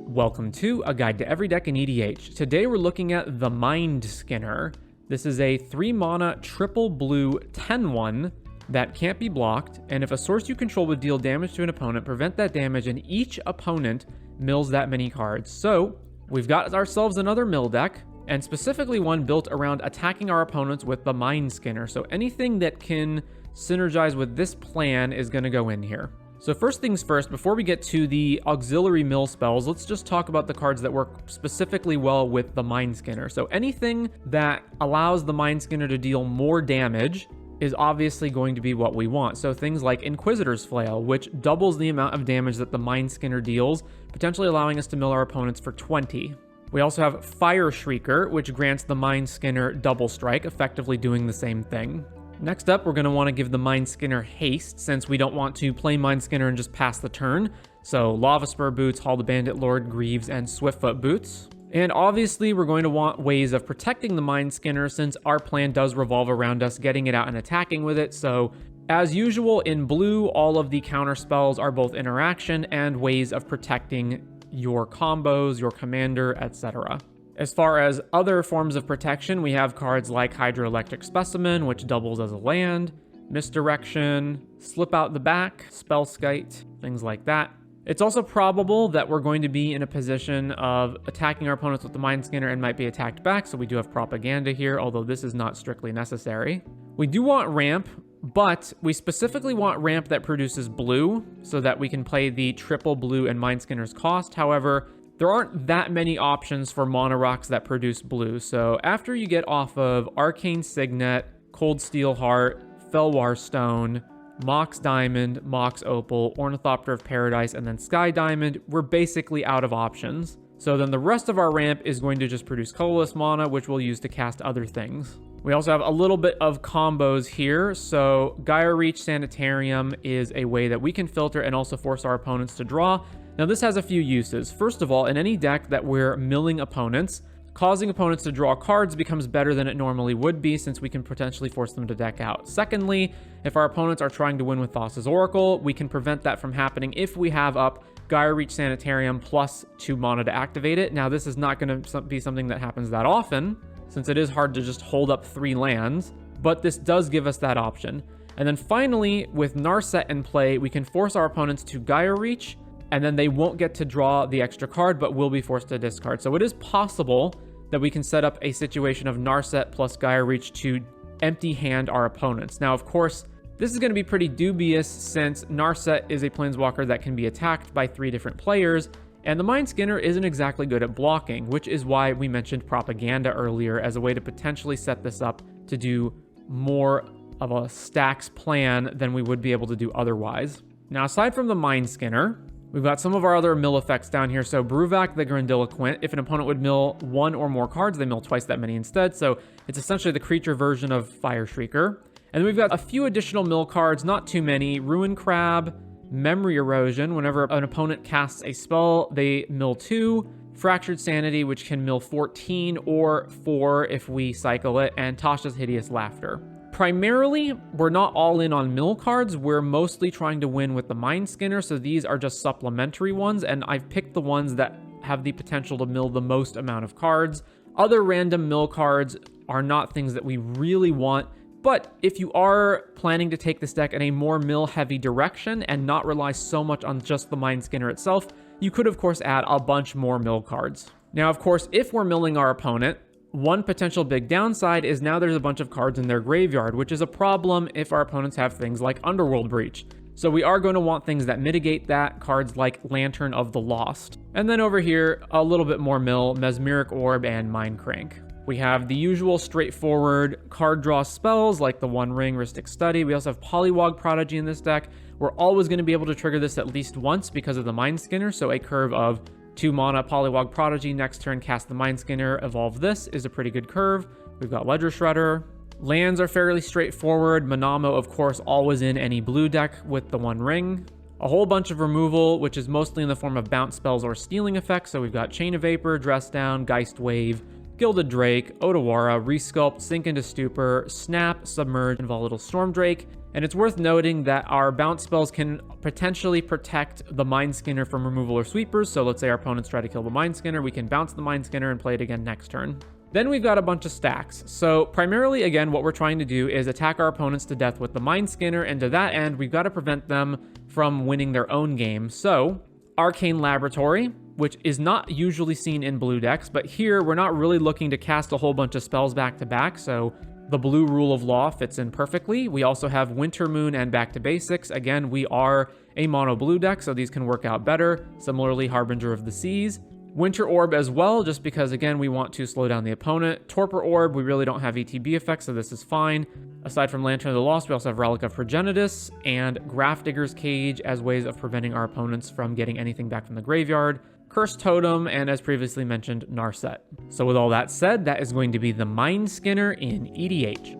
Welcome to A Guide to Every Deck in EDH. Today we're looking at the Mindskinner. This is a 3-mana triple blue 10/1 that can't be blocked, and if a source you control would deal damage to an opponent, prevent that damage, and each opponent mills that many cards. So we've got ourselves another mill deck, and specifically one built around attacking our opponents with the Mindskinner. So anything that can synergize with this plan is going to go in here. So first things first, before we get to the auxiliary mill spells, let's just talk about the cards that work specifically well with the Mindskinner. So anything that allows the Mindskinner to deal more damage is obviously going to be what we want. So things like Inquisitor's Flail, which doubles the amount of damage that the Mindskinner deals, potentially allowing us to mill our opponents for 20. We also have Fire Shrieker, which grants the Mindskinner double strike, effectively doing the same thing. Next up, we're going to want to give the Mindskinner haste, since we don't want to play Mindskinner and just pass the turn. So Lava Spur Boots, Hall the Bandit Lord, Greaves, and Swiftfoot Boots. And obviously, we're going to want ways of protecting the Mindskinner, since our plan does revolve around us getting it out and attacking with it. So as usual, in blue, all of the counter spells are both interaction and ways of protecting your combos, your commander, etc. As far as other forms of protection, we have cards like Hydroelectric Specimen, which doubles as a land, Misdirection, Slip Out the Back, Spellskite, things like that. It's also probable that we're going to be in a position of attacking our opponents with the Mindskinner and might be attacked back, so we do have Propaganda here, although this is not strictly necessary. We do want Ramp, but we specifically want Ramp that produces blue, so that we can play the triple blue and Mindskinner's cost. However, there aren't that many options for mono rocks that produce blue, so after you get off of Arcane Signet, Cold Steel Heart, Felwar Stone, Mox Diamond, Mox Opal, Ornithopter of Paradise, and then Sky Diamond, we're basically out of options. So then the rest of our ramp is going to just produce colorless mana, which we'll use to cast other things. We also have a little bit of combos here. So Gaia Reach Sanitarium is a way that we can filter and also force our opponents to draw. Now this has a few uses. First of all, in any deck that we're milling opponents, causing opponents to draw cards becomes better than it normally would be, since we can potentially force them to deck out. Secondly, if our opponents are trying to win with Thassa's Oracle, we can prevent that from happening if we have up Gaia Reach Sanitarium plus 2 mana to activate it. Now this is not going to be something that happens that often, since it is hard to just hold up 3 lands, but this does give us that option. And then finally, with Narset in play, we can force our opponents to Gaia Reach, and then they won't get to draw the extra card, but will be forced to discard. So it is possible that we can set up a situation of Narset plus Gaia Reach to empty hand our opponents. Now, of course, this is going to be pretty dubious, since Narset is a planeswalker that can be attacked by 3 different players, and the Mindskinner isn't exactly good at blocking, which is why we mentioned Propaganda earlier as a way to potentially set this up to do more of a stacks plan than we would be able to do otherwise. Now, aside from the Mindskinner, we've got some of our other mill effects down here. So Bruvak the Grandiloquent, if an opponent would mill 1 or more cards, they mill twice that many instead. So it's essentially the creature version of Fire Shrieker. And then we've got a few additional mill cards, not too many. Ruin Crab, Memory Erosion. Whenever an opponent casts a spell, they mill 2. Fractured Sanity, which can mill 14 or 4 if we cycle it. And Tasha's Hideous Laughter. Primarily, we're not all in on mill cards. We're mostly trying to win with the Mindskinner, so these are just supplementary ones, and I've picked the ones that have the potential to mill the most amount of cards. Other random mill cards are not things that we really want, but if you are planning to take this deck in a more mill-heavy direction and not rely so much on just the Mindskinner itself, you could, of course, add a bunch more mill cards. Now, of course, if we're milling our opponent, one potential big downside is now there's a bunch of cards in their graveyard, which is a problem if our opponents have things like Underworld Breach. So we are going to want things that mitigate that, cards like Lantern of the Lost. And then over here, a little bit more mill, Mesmeric Orb and Mind Crank. We have the usual straightforward card draw spells like the One Ring, Rhystic Study. We also have Polywog Prodigy in this deck. We're always going to be able to trigger this at least once because of the Mindskinner, so a curve of 2 mana Polywog Prodigy, next turn cast the Mindskinner, evolve this is a pretty good curve. We've got Ledger Shredder. Lands are fairly straightforward. Manamo, of course, always in any blue deck with the One Ring. A whole bunch of removal, which is mostly in the form of bounce spells or stealing effects. So we've got Chain of Vapor, Dress Down, Geist Wave, Gilded Drake, Otawara, Resculpt, Sink into Stupor, Snap, Submerge, and Volatile Storm Drake. And it's worth noting that our bounce spells can potentially protect the Mindskinner from removal or sweepers. So let's say our opponents try to kill the Mindskinner, we can bounce the Mindskinner and play it again next turn. Then we've got a bunch of stacks. So primarily, again, what we're trying to do is attack our opponents to death with the Mindskinner, and to that end, we've got to prevent them from winning their own game. So Arcane Laboratory, which is not usually seen in blue decks, but here we're not really looking to cast a whole bunch of spells back to back, so the blue Rule of Law fits in perfectly. We also have Winter Moon and Back to Basics. Again, we are a mono blue deck, so these can work out better. Similarly, Harbinger of the Seas. Winter Orb as well, just because, again, we want to slow down the opponent. Torpor Orb, we really don't have ETB effects, so this is fine. Aside from Lantern of the Lost, we also have Relic of Progenitus and Grafdigger's Cage as ways of preventing our opponents from getting anything back from the graveyard. Cursed Totem, and as previously mentioned, Narset. So with all that said, that is going to be the Mindskinner in EDH.